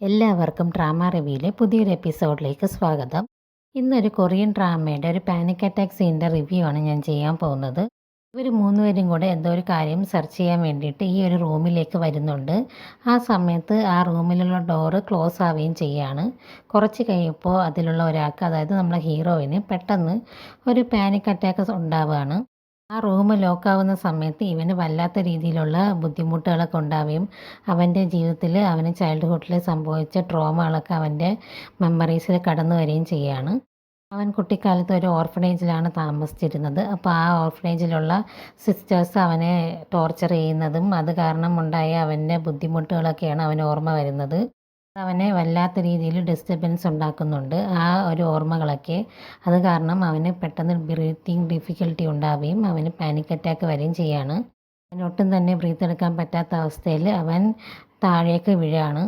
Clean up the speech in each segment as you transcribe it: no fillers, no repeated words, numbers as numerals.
എല്ലാവർക്കും ഡ്രാമ റിവ്യൂയിലെ പുതിയൊരു എപ്പിസോഡിലേക്ക് സ്വാഗതം. ഇന്നൊരു കൊറിയൻ ഡ്രാമയുടെ ഒരു പാനിക് അറ്റാക്ക് സീനിൻ്റെ റിവ്യൂ ആണ് ഞാൻ ചെയ്യാൻ പോകുന്നത്. ഇവർ മൂന്നുപേരും കൂടെ എന്തോ ഒരു കാര്യം സെർച്ച് ചെയ്യാൻ വേണ്ടിയിട്ട് ഈ ഒരു റൂമിലേക്ക് വരുന്നുണ്ട്. ആ സമയത്ത് ആ റൂമിലുള്ള ഡോറ് ക്ലോസ് ആവുകയും ചെയ്യുകയാണ്. കുറച്ച് കഴിയുമ്പോൾ അതിലുള്ള ഒരാൾക്ക്, അതായത് നമ്മളെ ഹീറോയിന് പെട്ടെന്ന് ഒരു പാനിക് അറ്റാക്ക് ഉണ്ടാവുകയാണ്. ആ റൂം ലോക്കാവുന്ന സമയത്ത് ഇവന് വല്ലാത്ത രീതിയിലുള്ള ബുദ്ധിമുട്ടുകളൊക്കെ ഉണ്ടാവുകയും അവൻ്റെ ജീവിതത്തിൽ അവന് ചൈൽഡ്ഹുഡിൽ സംഭവിച്ച ട്രോമകളൊക്കെ അവൻ്റെ മെമ്മറീസിൽ കടന്നു വരികയും ചെയ്യുകയാണ്. അവൻ കുട്ടിക്കാലത്ത് ഒരു ഓർഫനേജിലാണ് താമസിച്ചിരുന്നത്. അപ്പോൾ ആ ഓർഫനേജിലുള്ള സിസ്റ്റേഴ്സ് അവനെ ടോർച്ചർ ചെയ്യുന്നതും അത് കാരണം ഉണ്ടായ അവൻ്റെ ബുദ്ധിമുട്ടുകളൊക്കെയാണ് അവന് ഓർമ്മ വരുന്നത്. അവനെ വല്ലാത്ത രീതിയിൽ ഡിസ്റ്റർബൻസ് ഉണ്ടാക്കുന്നുണ്ട് ആ ഒരു ഓർമ്മകളൊക്കെ. അത് കാരണം അവന് പെട്ടെന്ന് ബ്രീത്തിങ് ഡിഫിക്കൽട്ടി ഉണ്ടാവുകയും അവന് പാനിക് അറ്റാക്ക് വരികയും ചെയ്യാണ്. അവനൊട്ടും തന്നെ ബ്രീത്ത് എടുക്കാൻ പറ്റാത്ത അവസ്ഥയിൽ അവൻ താഴേക്ക് വീഴാണ്.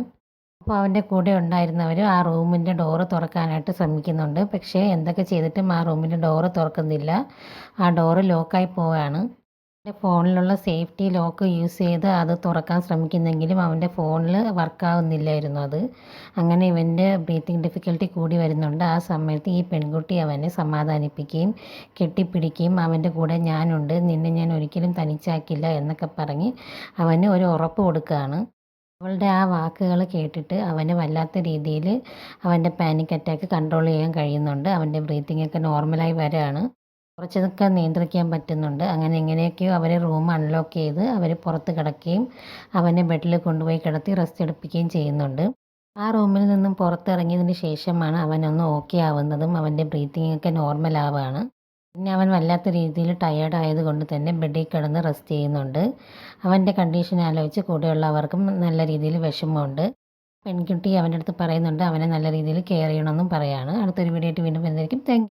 അപ്പോൾ അവൻ്റെ കൂടെ ഉണ്ടായിരുന്നവർ ആ റൂമിൻ്റെ ഡോറ് തുറക്കാനായിട്ട് ശ്രമിക്കുന്നുണ്ട്. പക്ഷേ എന്തൊക്കെ ചെയ്തിട്ടും ആ റൂമിൻ്റെ ഡോറ് തുറക്കുന്നില്ല. ആ ഡോറ് ലോക്കായി പോവുകയാണ്. അവൻ്റെ ഫോണിലുള്ള സേഫ്റ്റി ലോക്ക് യൂസ് ചെയ്ത് അത് തുറക്കാൻ ശ്രമിക്കുന്നെങ്കിലും അവൻ്റെ ഫോണിൽ വർക്കാവുന്നില്ലായിരുന്നു അത്. അങ്ങനെ ഇവൻ്റെ ബ്രീത്തിങ് ഡിഫിക്കൽട്ടി കൂടി വരുന്നുണ്ട്. ആ സമയത്ത് ഈ പെൺകുട്ടി അവനെ സമാധാനിപ്പിക്കുകയും കെട്ടിപ്പിടിക്കുകയും അവൻ്റെ കൂടെ ഞാനുണ്ട്, നിന്നെ ഞാൻ ഒരിക്കലും തനിച്ചാക്കില്ല എന്നൊക്കെ പറഞ്ഞ് അവന് ഒരു ഉറപ്പ് കൊടുക്കുകയാണ്. അവളുടെ ആ വാക്കുകൾ കേട്ടിട്ട് അവന് വല്ലാത്ത രീതിയിൽ അവൻ്റെ പാനിക് അറ്റാക്ക് കൺട്രോൾ ചെയ്യാൻ കഴിയുന്നുണ്ട്. അവൻ്റെ ബ്രീത്തിങ് ഒക്കെ നോർമലായി വരികയാണ്. കുറച്ചൊക്കെ നിയന്ത്രിക്കാൻ പറ്റുന്നുണ്ട്. അങ്ങനെ എങ്ങനെയൊക്കെയോ അവർ റൂം അൺലോക്ക് ചെയ്ത് അവർ പുറത്ത് കിടക്കുകയും അവനെ ബെഡിൽ കൊണ്ടുപോയി കിടത്തി റെസ്റ്റ് എടുപ്പിക്കുകയും ചെയ്യുന്നുണ്ട്. ആ റൂമിൽ നിന്നും പുറത്തിറങ്ങിയതിന് ശേഷമാണ് അവനൊന്ന് ഓക്കെ ആവുന്നതും അവൻ്റെ ബ്രീത്തിങ് ഒക്കെ നോർമൽ ആവുകയാണ്. പിന്നെ അവൻ വല്ലാത്ത രീതിയിൽ ടയേർഡ് ആയതുകൊണ്ട് തന്നെ ബെഡിൽ കിടന്ന് റെസ്റ്റ് ചെയ്യുന്നുണ്ട്. അവൻ്റെ കണ്ടീഷൻ ആലോചിച്ച് കൂടെയുള്ളവർക്കും നല്ല രീതിയിൽ വിഷമമുണ്ട്. പെൺകുട്ടി അവൻ്റെ അടുത്ത് പറയുന്നുണ്ട് അവനെ നല്ല രീതിയിൽ കെയർ ചെയ്യണമെന്നും പറയാണ്. അടുത്തൊരു വീഡിയോ ആയിട്ട് വീണ്ടും വരുന്നതായിരിക്കും. താങ്ക്